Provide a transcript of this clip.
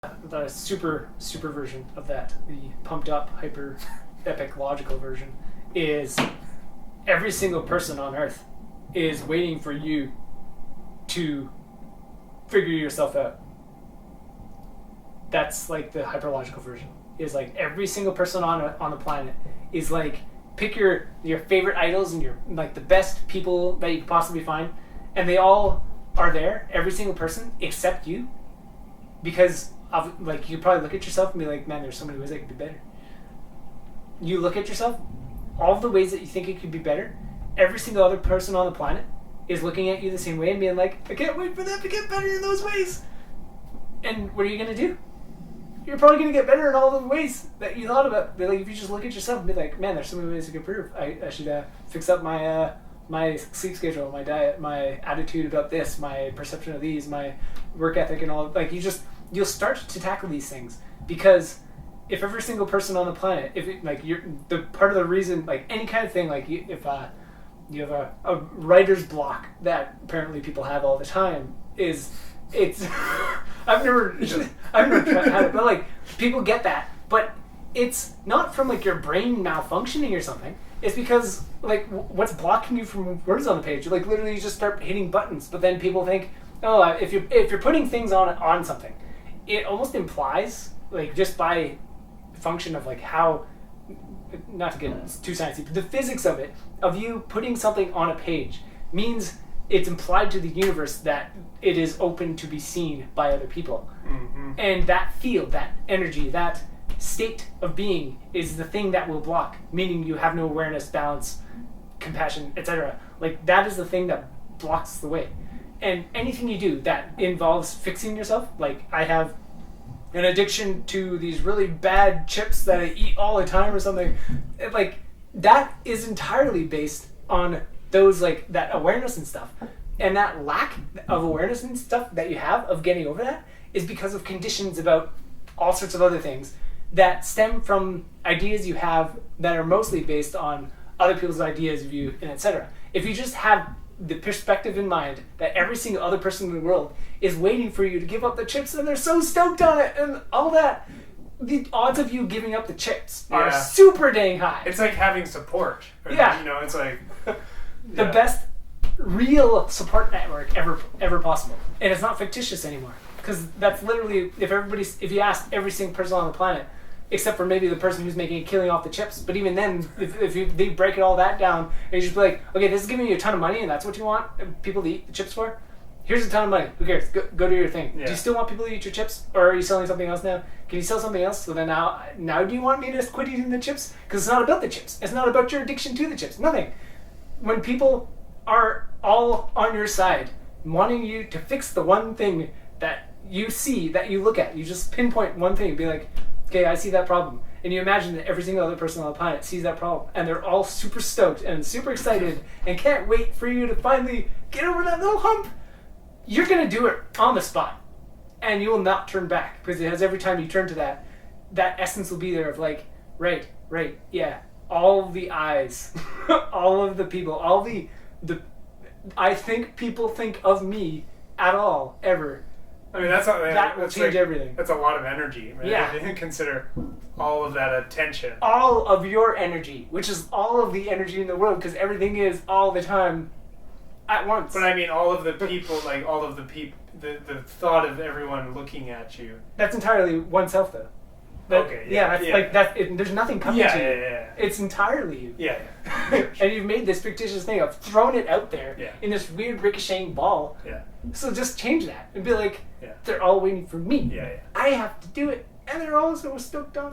the super version of that, the pumped up, hyper epic logical version, is every single person on Earth is waiting for you to figure yourself out. That's like the hyperlogical version. Is like every single person on the planet is like, pick your favorite idols and your like the best people that you could possibly find, and they all are there, every single person except you, because of like you probably look at yourself and be like, man, there's so many ways I could be better. You look at yourself, all the ways that you think it could be better, every single other person on the planet is looking at you the same way and being like, I can't wait for them to get better in those ways. And what are you gonna do? You're probably going to get better in all the ways that you thought about. Like, if you just look at yourself and be like, man, there's so many ways to improve. I should fix up my my sleep schedule, my diet, my attitude about this, my perception of these, my work ethic, and all. Like, you'll start to tackle these things, because if every single person on the planet, if it, like you're the part of the reason, like any kind of thing, like if you have a writer's block that apparently people have all the time, it's I've never had it, but like people get that, but it's not from like your brain malfunctioning or something. It's because like what's blocking you from words on the page? Like literally you just start hitting buttons, but then people think, oh, if you're putting things on something, it almost implies, like just by function of like how, not to get too sciencey, but the physics of it, of you putting something on a page means it's implied to the universe that it is open to be seen by other people. Mm-hmm. And that field, that energy, that state of being is the thing that will block, meaning you have no awareness, balance, compassion, etc. Like that is the thing that blocks the way. And anything you do that involves fixing yourself, like I have an addiction to these really bad chips that I eat all the time or something, like that is entirely based on those, like that awareness and stuff, and that lack of awareness and stuff that you have of getting over that is because of conditions about all sorts of other things that stem from ideas you have that are mostly based on other people's ideas of you, and etc. If you just have the perspective in mind that every single other person in the world is waiting for you to give up the chips and they're so stoked on it and all that, the odds of you giving up the chips are super dang high. It's like having support. It's like the best real support network ever possible, and it's not fictitious anymore, because that's literally if you ask every single person on the planet, except for maybe the person who's making a killing off the chips, but even then, if they break it all that down and you just be like, okay, this is giving you a ton of money and that's what you want people to eat the chips for, here's a ton of money, who cares, go do your thing. Do you still want people to eat your chips, or are you selling something else now? Can you sell something else? So then now do you want me to quit eating the chips? Because it's not about the chips, it's not about your addiction to the chips, nothing. When people are all on your side, wanting you to fix the one thing that you see, that you look at, you just pinpoint one thing, be like, okay, I see that problem. And you imagine that every single other person on the planet sees that problem, and they're all super stoked and super excited and can't wait for you to finally get over that little hump. You're going to do it on the spot, and you will not turn back, because every time you turn to that essence will be there of like, right, yeah. All the eyes, all of the people, all the I think people think of me at all, ever. I mean, that will change everything. That's a lot of energy, man. Yeah. I didn't consider all of that attention. All of your energy, which is all of the energy in the world, because everything is all the time at once. But I mean, all of the people, like all of the the thought of everyone looking at you. That's entirely oneself, though. There's nothing coming to you. Yeah. It's entirely you. Yeah. And you've made this fictitious thing of throwing it out there in this weird ricocheting ball. Yeah. So just change that and be like, they're all waiting for me. Yeah. I have to do it, and they're all so stoked on